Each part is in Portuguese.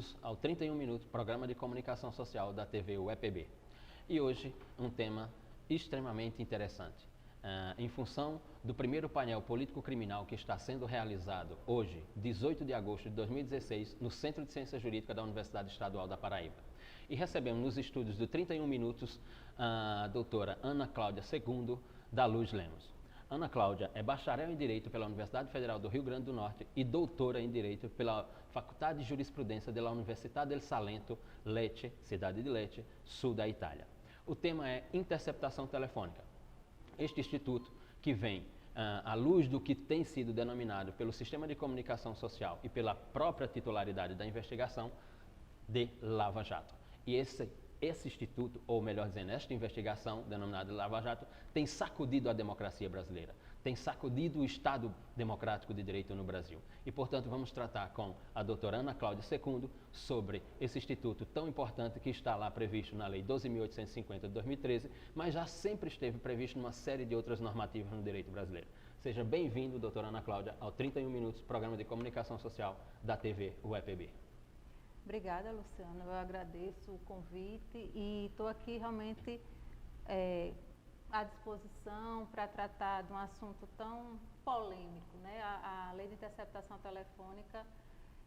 bem-vindos ao 31 Minutos, programa de comunicação social da TV UEPB. E hoje, um tema extremamente interessante. Em função do primeiro painel político-criminal que está sendo realizado hoje, 18 de agosto de 2016, no Centro de Ciência Jurídica da Universidade Estadual da Paraíba. E recebemos nos estúdios do 31 Minutos a doutora Ana Cláudia Segundo, da Luz Lemos. Ana Cláudia é bacharel em Direito pela Universidade Federal do Rio Grande do Norte e doutora em Direito pela Faculdade de Jurisprudência da Università del Salento, Lecce, cidade de Lecce, sul da Itália. O tema é interceptação telefônica. Este instituto, que vem à luz do que tem sido denominado pelo sistema de comunicação social e pela própria titularidade da investigação, de Lava Jato. E esse instituto, ou melhor dizendo, esta investigação, denominada Lava Jato, tem sacudido a democracia brasileira, tem sacudido o Estado democrático de direito no Brasil. E, portanto, vamos tratar com a doutora Ana Cláudia Segundo sobre esse instituto tão importante que está lá previsto na Lei 12.850 de 2013, mas já sempre esteve previsto numa série de outras normativas no direito brasileiro. Seja bem-vindo, doutora Ana Cláudia, ao 31 Minutos, programa de comunicação social da TV UEPB. Obrigada, Luciano. Eu agradeço o convite e estou aqui realmente à disposição para tratar de um assunto tão polêmico, né? A lei de interceptação telefônica,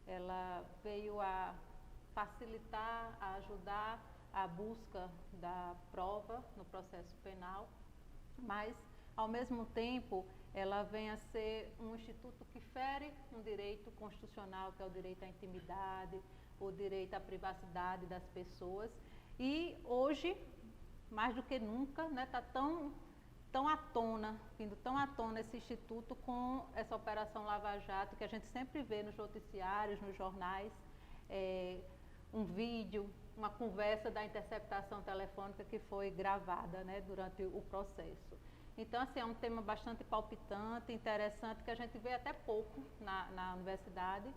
ela veio a facilitar, a ajudar a busca da prova no processo penal, mas, ao mesmo tempo, ela vem a ser um instituto que fere um direito constitucional, que é o direito à intimidade, o direito à privacidade das pessoas. E hoje, mais do que nunca, né, está vindo tão à tona esse instituto com essa operação Lava Jato, que a gente sempre vê nos noticiários, nos jornais, um vídeo, uma conversa da interceptação telefônica que foi gravada, né, durante o processo. Então, assim, é um tema bastante palpitante, interessante, que a gente vê até pouco na universidade.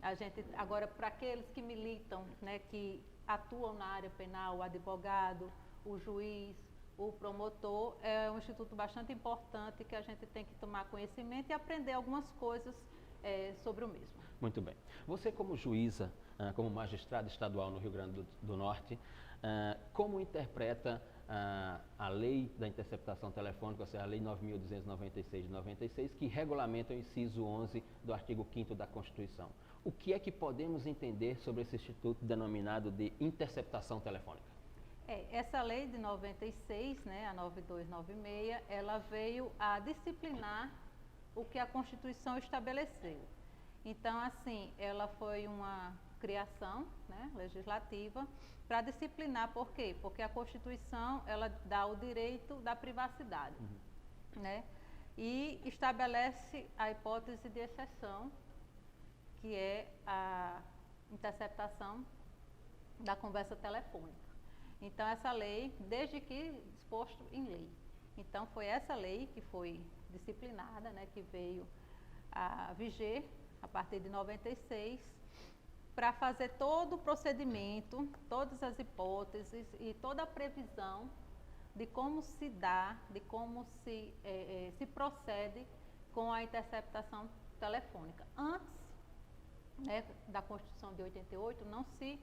A gente, agora, para aqueles que militam, né, que atuam na área penal, o advogado, o juiz, o promotor, é um instituto bastante importante que a gente tem que tomar conhecimento e aprender algumas coisas sobre o mesmo. Muito bem. Você, como juíza, como magistrada estadual no Rio Grande do Norte, como interpreta a lei da interceptação telefônica, ou seja, a lei 9.296 de 96, que regulamenta o inciso 11 do artigo 5º da Constituição? O que é que podemos entender sobre esse instituto denominado de interceptação telefônica? Essa lei de 96, né, a 9296, ela veio a disciplinar o que a Constituição estabeleceu. Então, assim, ela foi uma criação, né, legislativa para disciplinar. Por quê? Porque a Constituição, ela dá o direito da privacidade, né, e estabelece a hipótese de exceção, que é a interceptação da conversa telefônica. Então, essa lei, desde que disposto em lei. Então, foi essa lei que foi disciplinada, né, que veio a viger a partir de 96, para fazer todo o procedimento, todas as hipóteses e toda a previsão de como se dá, de como se procede com a interceptação telefônica. Antes, né, da Constituição de 88, não se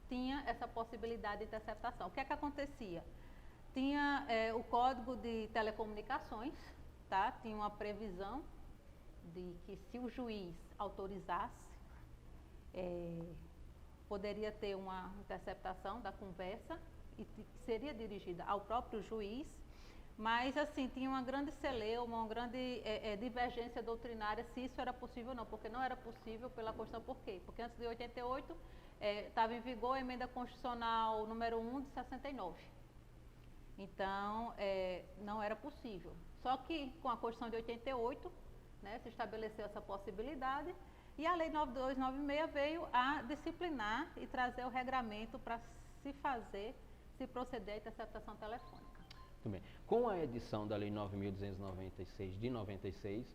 tinha essa possibilidade de interceptação. O que é que acontecia? Tinha o Código de Telecomunicações, tá? Tinha uma previsão de que, se o juiz autorizasse, poderia ter uma interceptação da conversa e seria dirigida ao próprio juiz, mas, assim, tinha uma grande celeuma, uma grande divergência doutrinária se isso era possível ou não, porque não era possível pela Constituição. Por quê? Porque antes de 88 estava em vigor a emenda constitucional número 1 de 69. Então, não era possível. Só que com a Constituição de 88, né, se estabeleceu essa possibilidade e a Lei 9296 veio a disciplinar e trazer o regramento para se proceder à interceptação telefônica. Muito bem. Com a edição da Lei 9.296 de 96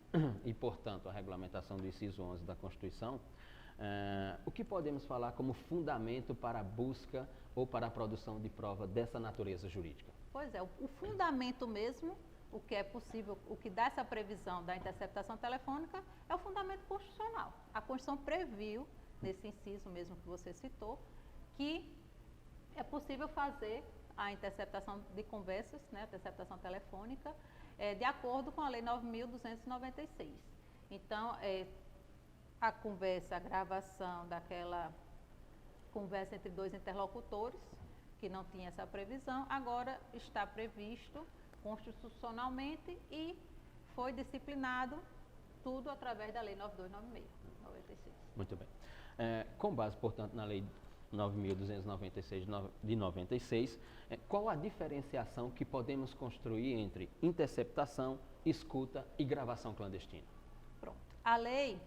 e, portanto, a regulamentação do inciso 11 da Constituição, o que podemos falar como fundamento para a busca ou para a produção de prova dessa natureza jurídica? Pois é, o fundamento mesmo, o que é possível, o que dá essa previsão da interceptação telefônica é o fundamento constitucional. A Constituição previu, nesse inciso mesmo que você citou, que é possível fazer a interceptação de conversas, né, a interceptação telefônica, de acordo com a Lei 9.296. Então, a conversa, a gravação daquela conversa entre dois interlocutores, que não tinha essa previsão, agora está previsto constitucionalmente e foi disciplinado tudo através da Lei 9296, 96. Muito bem. Com base, portanto, na Lei 9.296 de 96, qual a diferenciação que podemos construir entre interceptação, escuta e gravação clandestina? Pronto. A lei,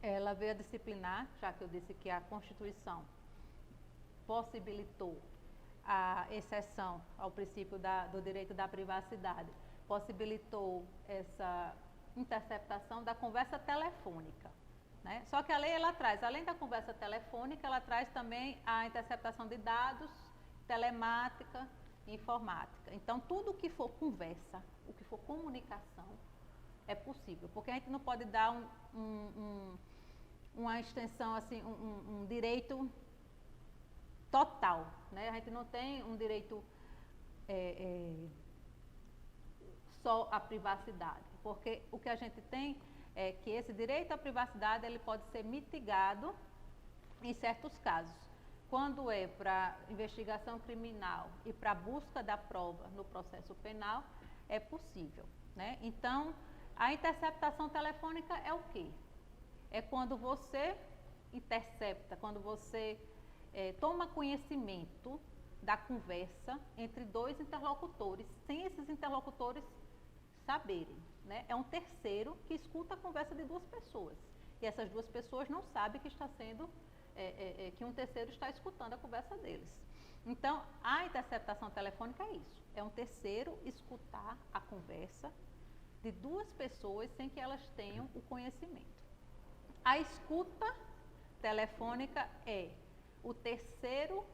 ela veio a disciplinar, já que eu disse que a Constituição possibilitou a exceção ao princípio do direito da privacidade, possibilitou essa interceptação da conversa telefônica, né? Só que a lei, ela traz, além da conversa telefônica, ela traz também a interceptação de dados, telemática e informática. Então, tudo o que for conversa, o que for comunicação, é possível, porque a gente não pode dar uma extensão, assim, um direito total, né? A gente não tem um direito só à privacidade, porque o que a gente tem é que esse direito à privacidade ele pode ser mitigado em certos casos. Quando é para investigação criminal e para busca da prova no processo penal, é possível, né? Então, a interceptação telefônica é o quê? É quando você intercepta, quando você toma conhecimento da conversa entre dois interlocutores, sem esses interlocutores saberem, né? É um terceiro que escuta a conversa de duas pessoas. E essas duas pessoas não sabem que está sendo, que um terceiro está escutando a conversa deles. Então, a interceptação telefônica é isso. É um terceiro escutar a conversa de duas pessoas sem que elas tenham o conhecimento. A escuta telefônica é o terceiro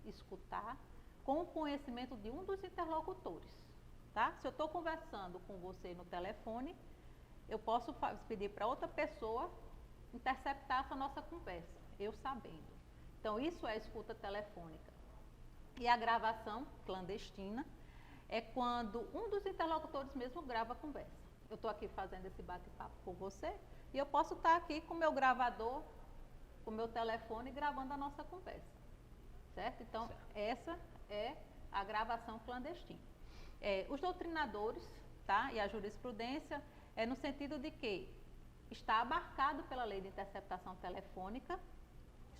escutar com o conhecimento de um dos interlocutores, tá? Se eu estou conversando com você no telefone, eu posso pedir para outra pessoa interceptar essa nossa conversa, eu sabendo. Então, isso é a escuta telefônica. E a gravação clandestina é quando um dos interlocutores mesmo grava a conversa. Eu estou aqui fazendo esse bate-papo com você e eu posso estar aqui com o meu gravador, com o meu telefone, gravando a nossa conversa, certo? Então, essa é a gravação clandestina. Os doutrinadores, tá, e a jurisprudência é no sentido de que está abarcado pela lei de interceptação telefônica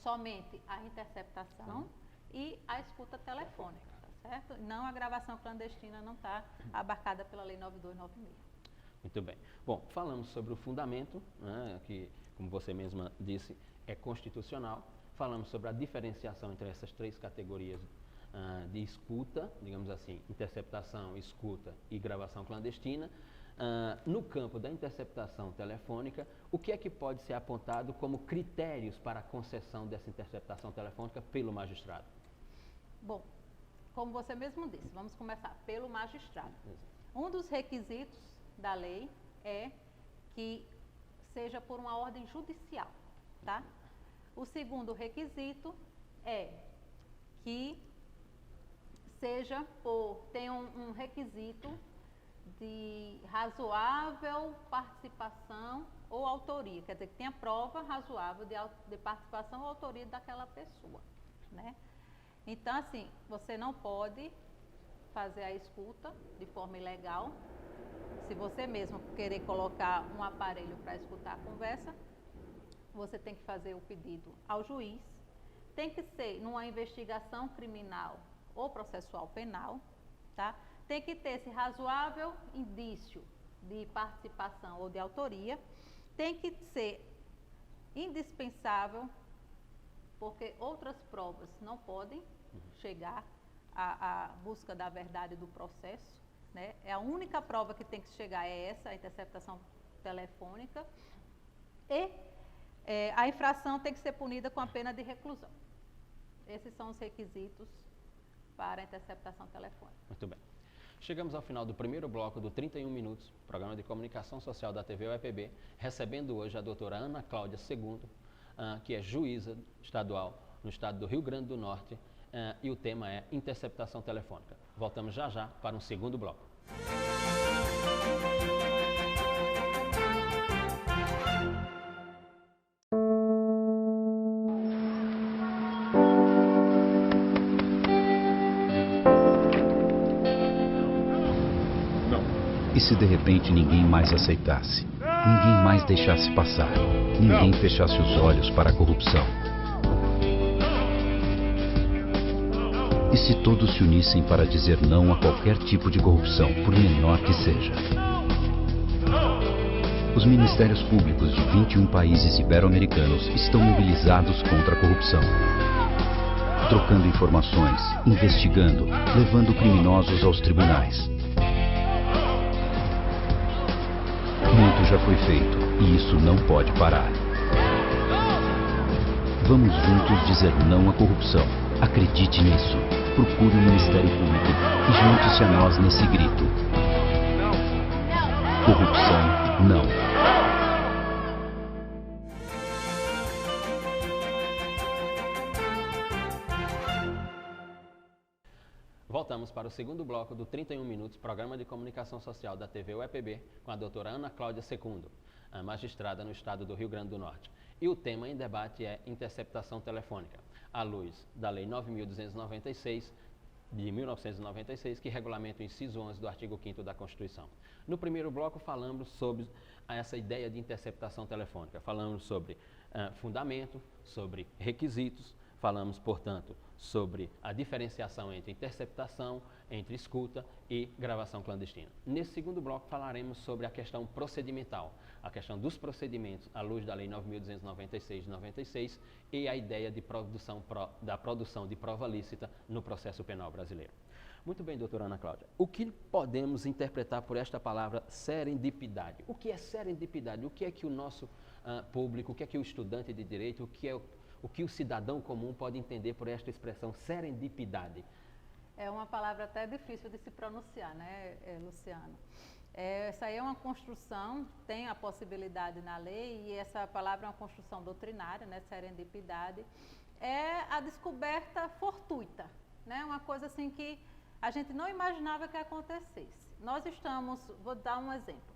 somente a interceptação e a escuta telefônica, tá certo? Não, a gravação clandestina não está abarcada pela lei 9296. Muito bem. Bom, falamos sobre o fundamento, né, que, como você mesma disse, é constitucional. Falamos sobre a diferenciação entre essas três categorias de escuta, digamos assim, interceptação, escuta e gravação clandestina. No campo da interceptação telefônica, o que é que pode ser apontado como critérios para a concessão dessa interceptação telefônica pelo magistrado? Bom, como você mesmo disse, vamos começar pelo magistrado. Um dos requisitos da lei é que seja por uma ordem judicial, tá? O segundo requisito é que seja tenha um requisito de razoável participação ou autoria, quer dizer, que tenha prova razoável de participação ou autoria daquela pessoa, né? Então, assim, você não pode fazer a escuta de forma ilegal. Se você mesmo querer colocar um aparelho para escutar a conversa, você tem que fazer o pedido ao juiz. Tem que ser numa investigação criminal ou processual penal, tá? Tem que ter esse razoável indício de participação ou de autoria. Tem que ser indispensável, porque outras provas não podem chegar à busca da verdade do processo, né? É a única prova que tem que chegar é essa, a interceptação telefônica. E a infração tem que ser punida com a pena de reclusão. Esses são os requisitos para a interceptação telefônica. Muito bem. Chegamos ao final do primeiro bloco do 31 Minutos, programa de comunicação social da TV UEPB, recebendo hoje a doutora Ana Cláudia Segundo, que é juíza estadual no estado do Rio Grande do Norte, e o tema é interceptação telefônica. Voltamos já já para um segundo bloco. E se de repente ninguém mais aceitasse, ninguém mais deixasse passar, ninguém fechasse os olhos para a corrupção? E se todos se unissem para dizer não a qualquer tipo de corrupção, por menor que seja? Os ministérios públicos de 21 países ibero-americanos estão mobilizados contra a corrupção, trocando informações, investigando, levando criminosos aos tribunais. Muito já foi feito e isso não pode parar. Vamos juntos dizer não à corrupção. Acredite nisso. Procure o Ministério Público e junte-se a nós nesse grito. Corrupção, não. Voltamos para o segundo bloco do 31 Minutos, programa de comunicação social da TV UEPB, com a doutora Ana Cláudia Secundo, a magistrada no estado do Rio Grande do Norte. E o tema em debate é interceptação telefônica, à luz da Lei 9.296, de 1996, que regulamenta o inciso 11 do artigo 5º da Constituição. No primeiro bloco falamos sobre essa ideia de interceptação telefônica. Falamos sobre fundamento, sobre requisitos, falamos, portanto, sobre a diferenciação entre interceptação, entre escuta e gravação clandestina. Nesse segundo bloco falaremos sobre a questão procedimental, a questão dos procedimentos à luz da Lei 9.296 de 96 e a ideia de da produção de prova lícita no processo penal brasileiro. Muito bem, doutora Ana Cláudia. O que podemos interpretar por esta palavra serendipidade? O que é serendipidade? O que é que o nosso público, o que é que o estudante de direito, o que o cidadão comum pode entender por esta expressão serendipidade? É uma palavra até difícil de se pronunciar, né, Luciano? Essa aí é uma construção, tem a possibilidade na lei, e essa palavra é uma construção doutrinária, né, serendipidade. É a descoberta fortuita, né, uma coisa assim que a gente não imaginava que acontecesse. Nós estamos, vou dar um exemplo,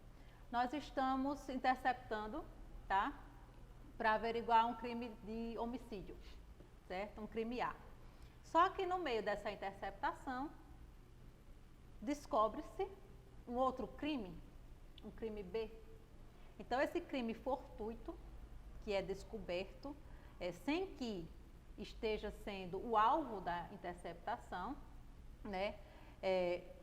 nós estamos interceptando, tá? Para averiguar um crime de homicídio, certo? Um crime A. Só que no meio dessa interceptação, descobre-se um outro crime, um crime B. Então, esse crime fortuito, que é descoberto, sem que esteja sendo o alvo da interceptação, né?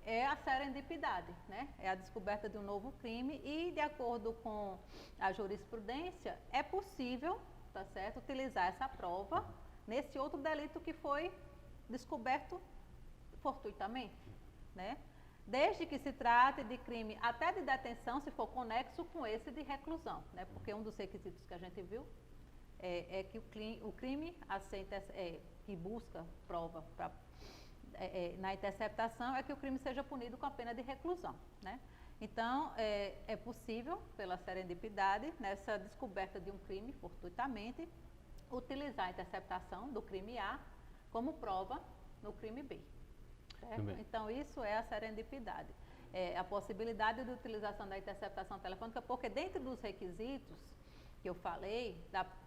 É a serendipidade, né? É a descoberta de um novo crime e, de acordo com a jurisprudência, é possível, tá certo, utilizar essa prova nesse outro delito que foi descoberto fortuitamente, né? Desde que se trate de crime até de detenção, se for conexo com esse de reclusão, né? Porque um dos requisitos que a gente viu é que o crime que busca prova para na interceptação é que o crime seja punido com a pena de reclusão, né? Então, é possível, pela serendipidade, nessa descoberta de um crime fortuitamente, utilizar a interceptação do crime A como prova no crime B. Certo? Então, isso é a serendipidade. A possibilidade de utilização da interceptação telefônica, porque dentro dos requisitos que eu falei,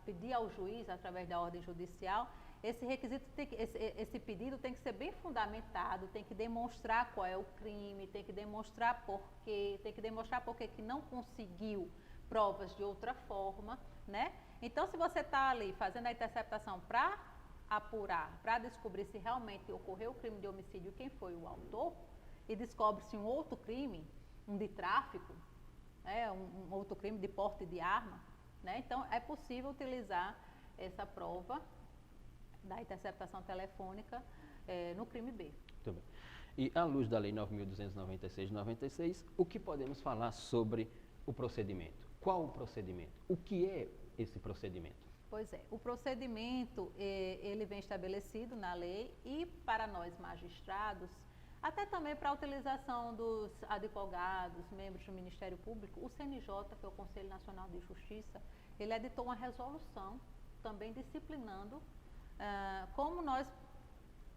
pedir ao juiz, através da ordem judicial, esse requisito, esse pedido tem que ser bem fundamentado, tem que demonstrar qual é o crime, tem que demonstrar por quê, que não conseguiu provas de outra forma, né? Então, se você está ali fazendo a interceptação para apurar, para descobrir se realmente ocorreu o crime de homicídio e quem foi o autor, e descobre-se um outro crime, um de tráfico, né? um outro crime de porte de arma, né? Então, é possível utilizar essa prova da interceptação telefônica no crime B. Muito bem. E à luz da Lei 9.296 de 96, o que podemos falar sobre o procedimento? Qual o procedimento? O que é esse procedimento? Pois é, o procedimento ele vem estabelecido na lei e para nós magistrados, até também para a utilização dos advogados, membros do Ministério Público, o CNJ, que é o Conselho Nacional de Justiça, ele editou uma resolução também disciplinando como nós,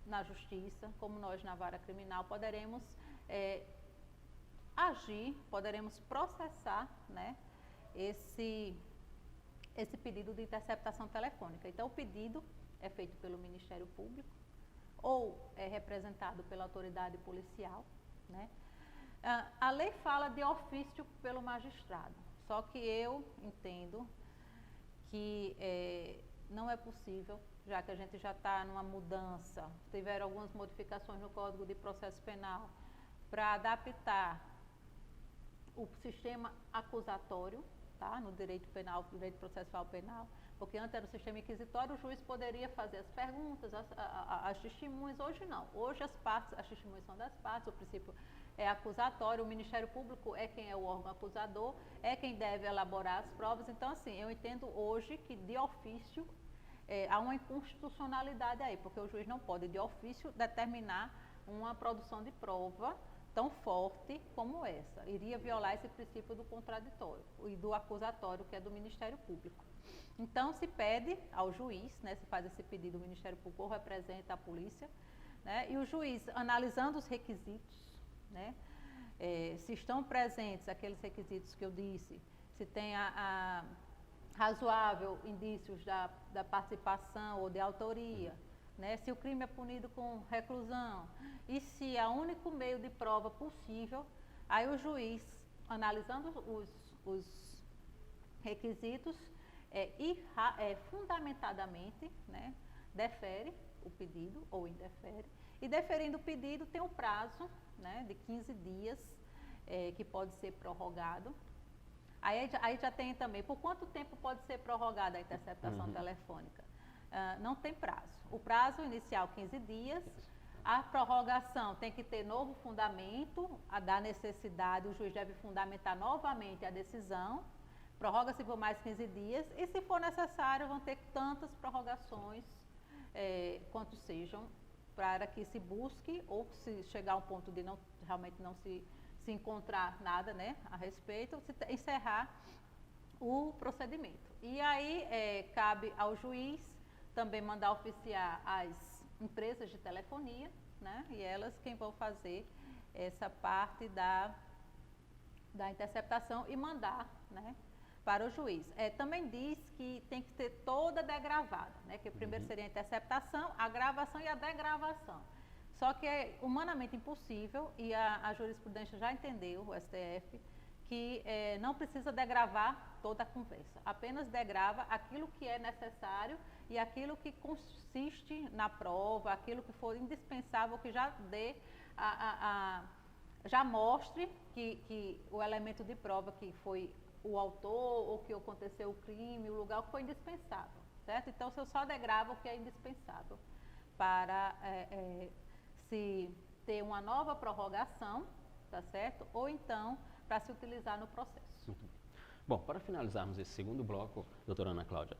na justiça, como nós na vara criminal, poderemos agir, poderemos processar, né, esse pedido de interceptação telefônica. Então, o pedido é feito pelo Ministério Público ou é representado pela autoridade policial, né? A lei fala de ofício pelo magistrado, só que eu entendo que não é possível, já que a gente já está numa mudança, tiveram algumas modificações no Código de Processo Penal para adaptar o sistema acusatório, tá, no direito penal, direito processual penal, porque antes era o sistema inquisitório, o juiz poderia fazer as perguntas, as testemunhas, hoje não. Hoje as testemunhas são das partes, o princípio é acusatório, o Ministério Público é quem é o órgão acusador, é quem deve elaborar as provas. Então, assim, eu entendo hoje que de ofício há uma inconstitucionalidade aí, porque o juiz não pode de ofício determinar uma produção de prova tão forte como essa. Iria violar esse princípio do contraditório e do acusatório, que é do Ministério Público. Então, se pede ao juiz, né, se faz esse pedido, o Ministério Público ou representa a polícia, né, e o juiz, analisando os requisitos, né, se estão presentes aqueles requisitos que eu disse, se tem razoável indícios da participação ou de autoria, né, se o crime é punido com reclusão e se é o único meio de prova possível, aí o juiz, analisando os requisitos, fundamentadamente, né, defere o pedido ou indefere, e deferindo o pedido tem um prazo, né, de 15 dias, que pode ser prorrogado. Aí já tem também, por quanto tempo pode ser prorrogada a interceptação telefônica? Não tem prazo. O prazo inicial, 15 dias, a prorrogação tem que ter novo fundamento, da necessidade, o juiz deve fundamentar novamente a decisão, prorroga-se por mais 15 dias, e se for necessário, vão ter tantas prorrogações quanto sejam, para que se busque, ou se chegar a um ponto de realmente não se encontrar nada, né, a respeito, encerrar o procedimento. E aí cabe ao juiz também mandar oficiar as empresas de telefonia, né, e elas quem vão fazer essa parte da interceptação e mandar, né, para o juiz. Também diz que tem que ser toda degravada, né, que primeiro seria a interceptação, a gravação e a degravação. Só que é humanamente impossível, e a jurisprudência já entendeu, o STF, que não precisa degravar toda a conversa, apenas degrava aquilo que é necessário e aquilo que consiste na prova, aquilo que for indispensável, que já dê já mostre que o elemento de prova que foi o autor ou que aconteceu o crime, o lugar que foi indispensável, certo? Então, eu só degravo o que é indispensável para se ter uma nova prorrogação, tá certo? Ou então, para se utilizar no processo. Muito bem. Bom, para finalizarmos esse segundo bloco, doutora Ana Cláudia,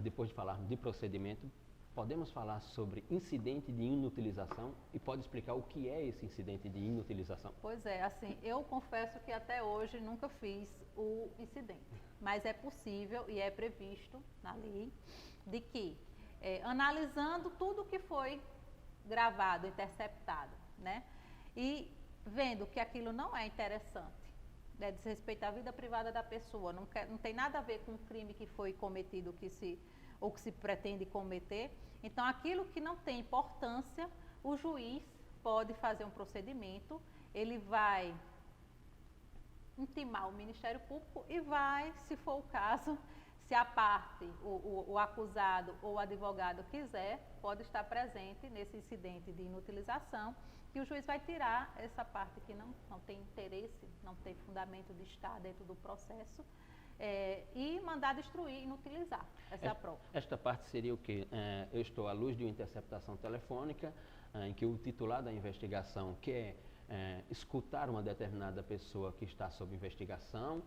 depois de falarmos de procedimento, podemos falar sobre incidente de inutilização e pode explicar o que é esse incidente de inutilização? Pois é, assim, eu confesso que até hoje nunca fiz o incidente, mas é possível e é previsto na lei de que, analisando tudo que foi gravado, interceptado, né, e vendo que aquilo não é interessante, né, diz respeito à vida privada da pessoa, não tem nada a ver com o crime que foi cometido, ou que se pretende cometer, então aquilo que não tem importância, o juiz pode fazer um procedimento, ele vai intimar o Ministério Público e vai, se for o caso, se a parte, o acusado ou o advogado quiser, pode estar presente nesse incidente de inutilização, e o juiz vai tirar essa parte que não tem interesse, não tem fundamento de estar dentro do processo, e mandar destruir, inutilizar essa prova. Esta parte seria o quê? Eu estou à luz de uma interceptação telefônica, em que o titular da investigação quer escutar uma determinada pessoa que está sob investigação,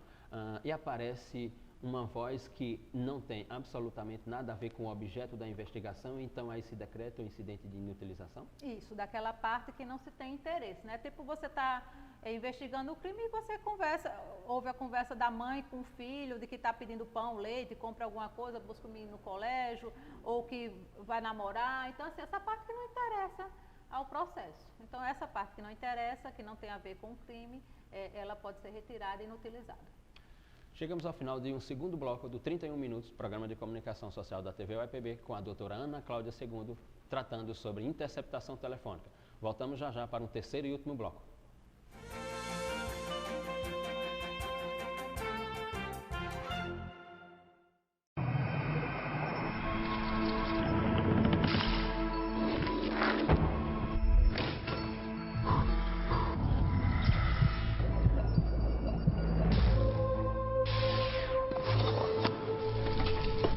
e aparece uma voz que não tem absolutamente nada a ver com o objeto da investigação, então aí se decreta o incidente de inutilização? Isso, daquela parte que não se tem interesse, né? Tipo, você está investigando o crime e você ouve a conversa da mãe com o filho, de que está pedindo pão, leite, compra alguma coisa, busca o menino no colégio, ou que vai namorar. Então, assim, essa parte que não interessa ao processo. Então, essa parte que não interessa, que não tem a ver com o crime, ela pode ser retirada e inutilizada. Chegamos ao final de um segundo bloco do 31 Minutos, programa de comunicação social da TV UEPB, com a doutora Ana Cláudia Segundo, tratando sobre interceptação telefônica. Voltamos já já para um terceiro e último bloco.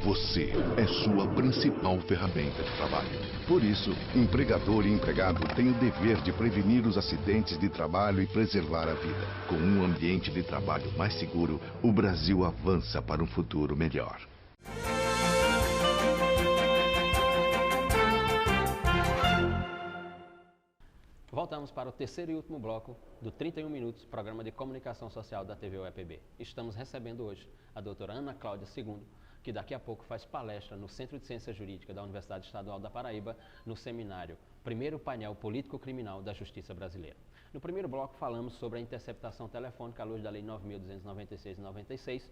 Você é sua principal ferramenta de trabalho. Por isso, empregador e empregado têm o dever de prevenir os acidentes de trabalho e preservar a vida. Com um ambiente de trabalho mais seguro, o Brasil avança para um futuro melhor. Voltamos para o terceiro e último bloco do 31 Minutos, programa de comunicação social da TV UEPB. Estamos recebendo hoje a doutora Ana Cláudia Segundo, que daqui a pouco faz palestra no Centro de Ciência Jurídica da Universidade Estadual da Paraíba, no seminário Primeiro Painel Político-Criminal da Justiça Brasileira. No primeiro bloco falamos sobre a interceptação telefônica à luz da Lei 9.296 e 96,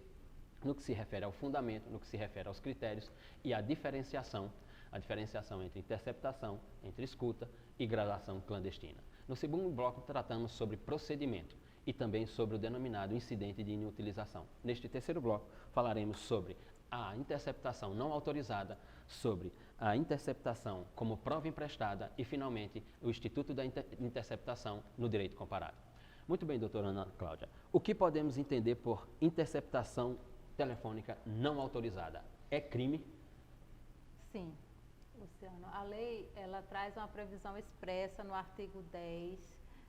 no que se refere ao fundamento, no que se refere aos critérios e à diferenciação entre interceptação, entre escuta e gravação clandestina. No segundo bloco tratamos sobre procedimento e também sobre o denominado incidente de inutilização. Neste terceiro bloco falaremos sobre a interceptação não autorizada, sobre a interceptação como prova emprestada e, finalmente, o Instituto da Interceptação no direito comparado. Muito bem, doutora Ana Cláudia. O que podemos entender por interceptação telefônica não autorizada? É crime? Sim, Luciano. A lei, ela traz uma previsão expressa no artigo 10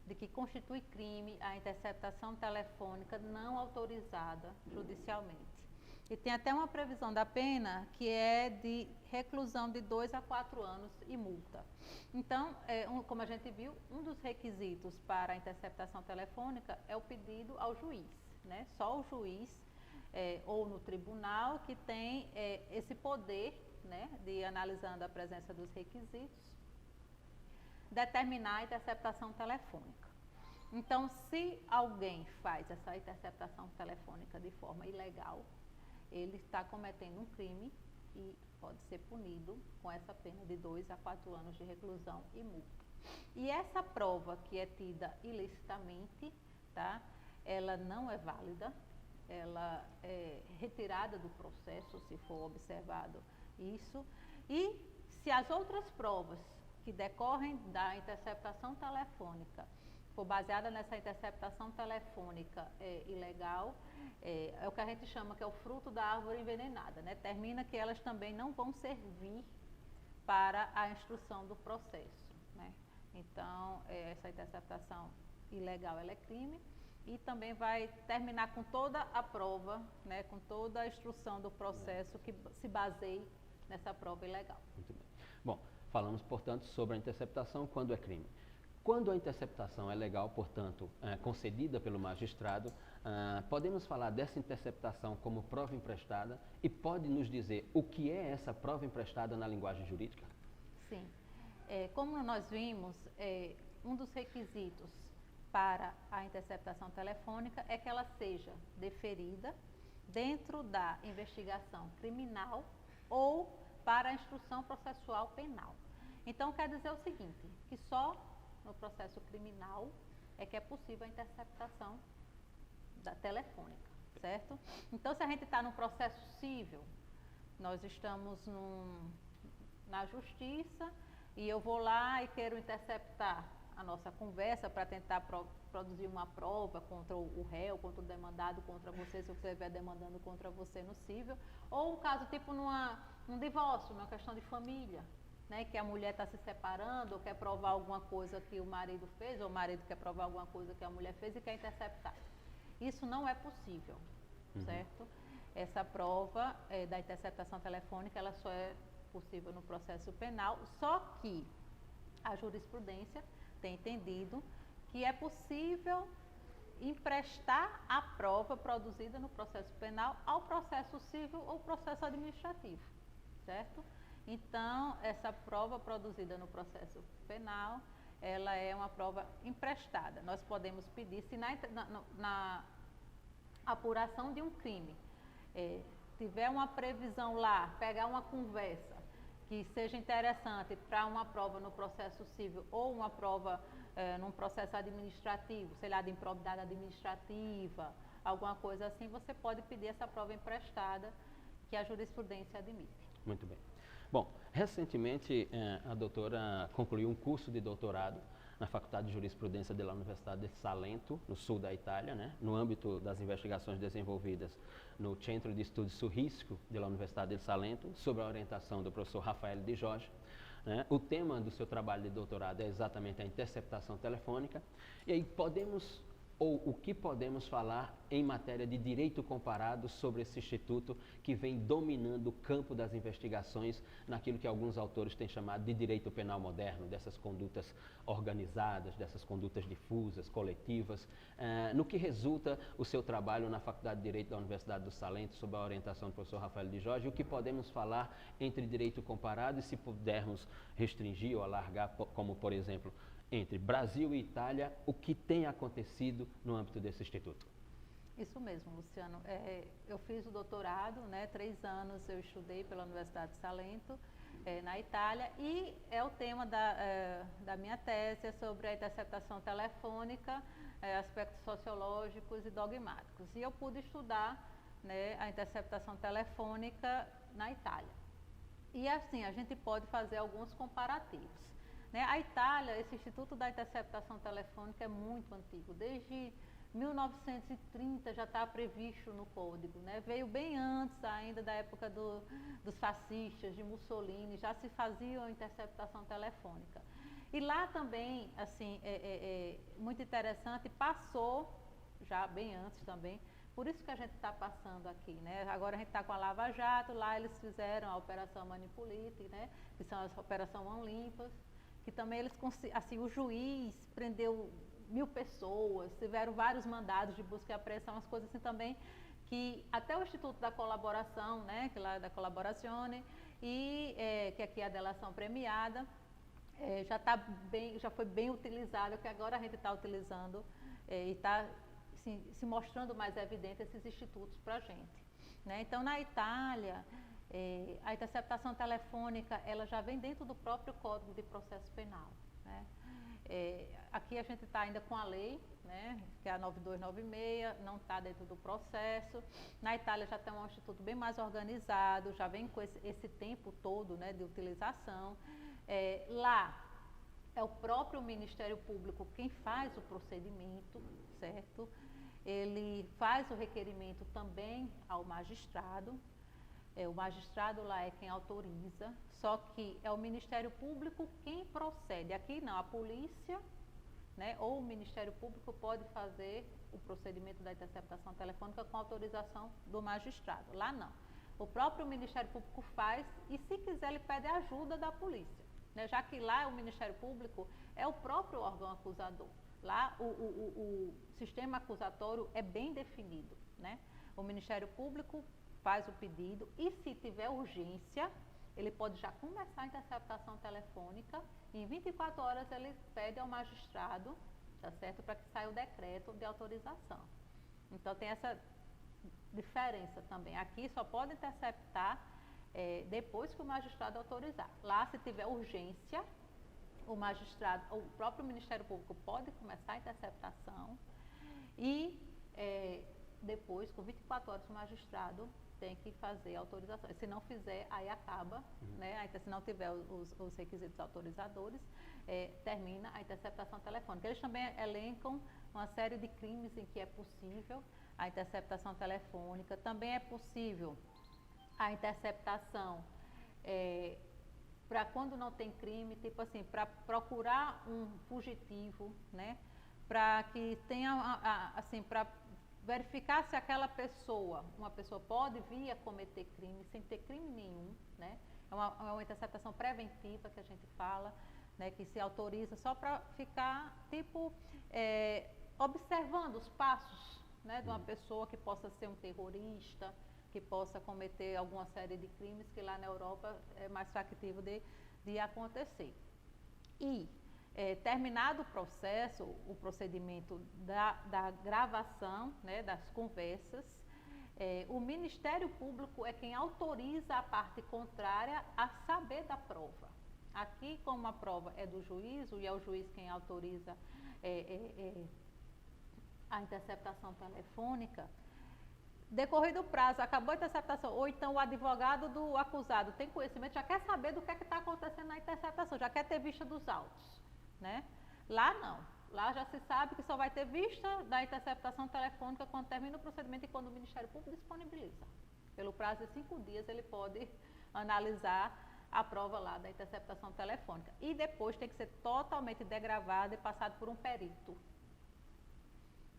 de que constitui crime a interceptação telefônica não autorizada judicialmente. E tem até uma previsão da pena que é de reclusão de 2 a 4 anos e multa. Então, como a gente viu, um dos requisitos para a interceptação telefônica é o pedido ao juiz, né? Só o juiz ou no tribunal que tem esse poder, né, de, analisando a presença dos requisitos, determinar a interceptação telefônica. Então, se alguém faz essa interceptação telefônica de forma ilegal, ele está cometendo um crime e pode ser punido com essa pena de 2 a 4 anos de reclusão e multa. E essa prova que é tida ilicitamente, tá, ela não é válida, ela é retirada do processo, se for observado isso, e se as outras provas que decorrem da interceptação telefônica for baseada nessa interceptação telefônica ilegal, é o que a gente chama que é o fruto da árvore envenenada, né? Termina que elas também não vão servir para a instrução do processo, né? Então, essa interceptação ilegal ela é crime e também vai terminar com toda a prova, né? Com toda a instrução do processo que se baseie nessa prova ilegal. Muito bem. Bom, falamos, portanto, sobre a interceptação quando é crime. Quando a interceptação é legal, portanto, concedida pelo magistrado, podemos falar dessa interceptação como prova emprestada e pode nos dizer o que é essa prova emprestada na linguagem jurídica? Sim. Como nós vimos, um dos requisitos para a interceptação telefônica é que ela seja deferida dentro da investigação criminal ou para a instrução processual penal. Então, quer dizer o seguinte, que só no processo criminal é que é possível a interceptação da telefônica, certo? Então, se a gente está no processo civil, nós estamos na justiça e eu vou lá e quero interceptar a nossa conversa para tentar produzir uma prova contra o réu, contra o demandado, contra você, se você estiver demandando contra você no civil, ou um caso tipo num divórcio, numa questão de família, né, que a mulher está se separando ou quer provar alguma coisa que o marido fez, ou o marido quer provar alguma coisa que a mulher fez e quer interceptar. Isso não é possível, certo? essa prova da interceptação telefônica, ela só é possível no processo penal, só que a jurisprudência tem entendido que é possível emprestar a prova produzida no processo penal ao processo civil ou processo administrativo, certo? Então, essa prova produzida no processo penal, ela é uma prova emprestada. Nós podemos pedir, se na apuração de um crime tiver uma previsão lá, pegar uma conversa que seja interessante para uma prova no processo civil ou uma prova num processo administrativo, sei lá, de improbidade administrativa, alguma coisa assim, você pode pedir essa prova emprestada que a jurisprudência admite. Muito bem. Bom, recentemente a doutora concluiu um curso de doutorado na Faculdade de Jurisprudência da Universidade de Salento, no sul da Itália, né, no âmbito das investigações desenvolvidas no Centro de Estudos sul Risco da Universidade de Salento, sob a orientação do professor Rafael Di Jorge. Né. O tema do seu trabalho de doutorado é exatamente a interceptação telefônica. E aí o que podemos falar em matéria de direito comparado sobre esse instituto que vem dominando o campo das investigações naquilo que alguns autores têm chamado de direito penal moderno, dessas condutas organizadas, dessas condutas difusas, coletivas. No que resulta o seu trabalho na Faculdade de Direito da Universidade do Salento, sob a orientação do professor Rafael Di Jorge, o que podemos falar entre direito comparado e se pudermos restringir ou alargar, como por exemplo, entre Brasil e Itália, o que tem acontecido no âmbito desse instituto? Isso mesmo, Luciano. Eu fiz o doutorado, né, 3 anos eu estudei pela Universidade de Salento, na Itália, e o tema da minha tese é sobre a interceptação telefônica, aspectos sociológicos e dogmáticos. E eu pude estudar, né, a interceptação telefônica na Itália. E assim, a gente pode fazer alguns comparativos. A Itália, esse Instituto da Interceptação Telefônica é muito antigo, desde 1930 já está previsto no Código, né? Veio bem antes ainda da época dos fascistas, de Mussolini, já se fazia a interceptação telefônica. E lá também, assim, muito interessante, passou, já bem antes também, por isso que a gente está passando aqui, né? Agora a gente está com a Lava Jato, lá eles fizeram a Operação Manipulite, né? Que são as Operação Mão Limpas, que também eles, assim, o juiz prendeu 1000 pessoas, tiveram vários mandados de busca e apreensão, umas coisas assim também, que até o Instituto da Colaboração, né, que lá é da Collaborazione, e que aqui é a delação premiada, já foi bem utilizado, que agora a gente está utilizando e está se mostrando mais evidente esses institutos para a gente, né? Então, na Itália, a interceptação telefônica, ela já vem dentro do próprio Código de Processo Penal, né? Aqui a gente está ainda com a lei, né, que é a 9296, não está dentro do processo. Na Itália já tem um instituto bem mais organizado, já vem com esse tempo todo, né, de utilização. Lá é o próprio Ministério Público quem faz o procedimento, certo? Ele faz o requerimento também ao magistrado. O magistrado lá é quem autoriza, só que é o Ministério Público quem procede. Aqui não, a polícia, né, ou o Ministério Público pode fazer o procedimento da interceptação telefônica com autorização do magistrado. Lá não. O próprio Ministério Público faz e, se quiser, ele pede ajuda da polícia, né, já que lá o Ministério Público é o próprio órgão acusador. Lá o sistema acusatório é bem definido, né? O Ministério Público faz o pedido e, se tiver urgência, ele pode já começar a interceptação telefônica e em 24 horas ele pede ao magistrado, tá certo, para que saia o decreto de autorização. Então tem essa diferença também. Aqui só pode interceptar depois que o magistrado autorizar. Lá, se tiver urgência, o próprio Ministério Público pode começar a interceptação e depois, com 24 horas, o magistrado tem que fazer a autorização. Se não fizer, aí acaba, né? Se não tiver os requisitos autorizadores, termina a interceptação telefônica. Eles também elencam uma série de crimes em que é possível a interceptação telefônica. Também é possível a interceptação para quando não tem crime, tipo assim, para procurar um fugitivo, né? Para que tenha, assim, para verificar se aquela pessoa, uma pessoa pode vir a cometer crime sem ter crime nenhum, né? É uma interceptação preventiva que a gente fala, né, que se autoriza só para ficar, tipo, observando os passos, né, de uma pessoa que possa ser um terrorista, que possa cometer alguma série de crimes que lá na Europa é mais factível de acontecer. E, terminado o processo, o procedimento da gravação, né, das conversas, o Ministério Público é quem autoriza a parte contrária a saber da prova. Aqui, como a prova é do juízo, e é o juiz quem autoriza a interceptação telefônica, decorrido o prazo, acabou a interceptação, ou então o advogado do acusado tem conhecimento, já quer saber do que está acontecendo na interceptação, já quer ter vista dos autos, né? Lá não, lá já se sabe que só vai ter vista da interceptação telefônica quando termina o procedimento e quando o Ministério Público disponibiliza. Pelo prazo de 5 dias ele pode analisar a prova lá da interceptação telefônica. E depois tem que ser totalmente degravado e passado por um perito.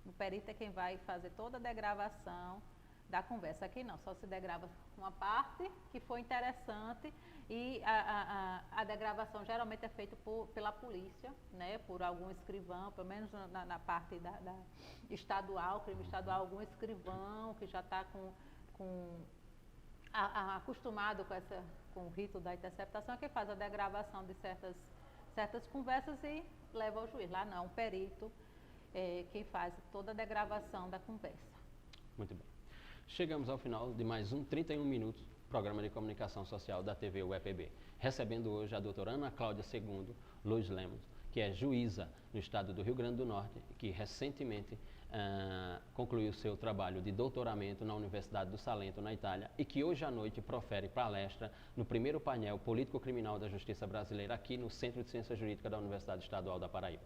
O perito é quem vai fazer toda a degravação da conversa. Aqui não, só se degrava uma parte que foi interessante e a degravação geralmente é feita pela polícia, né, por algum escrivão, pelo menos na parte da estadual, crime estadual, algum escrivão que já está acostumado com o rito da interceptação, é que faz a degravação de certas conversas e leva ao juiz. Lá não, um perito quem faz toda a degravação da conversa. Muito bem. Chegamos ao final de mais um 31 Minutos, programa de comunicação social da TV UEPB. Recebendo hoje a doutora Ana Cláudia II Luiz Lemos, que é juíza no estado do Rio Grande do Norte, que recentemente concluiu seu trabalho de doutoramento na Universidade do Salento, na Itália, e que hoje à noite profere palestra no primeiro painel político-criminal da Justiça Brasileira aqui no Centro de Ciência Jurídica da Universidade Estadual da Paraíba.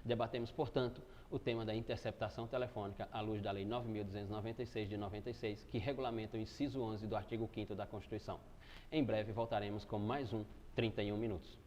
Debatemos, portanto, o tema da interceptação telefônica à luz da Lei 9.296 de 96, que regulamenta o inciso 11 do artigo 5º da Constituição. Em breve voltaremos com mais um 31 Minutos.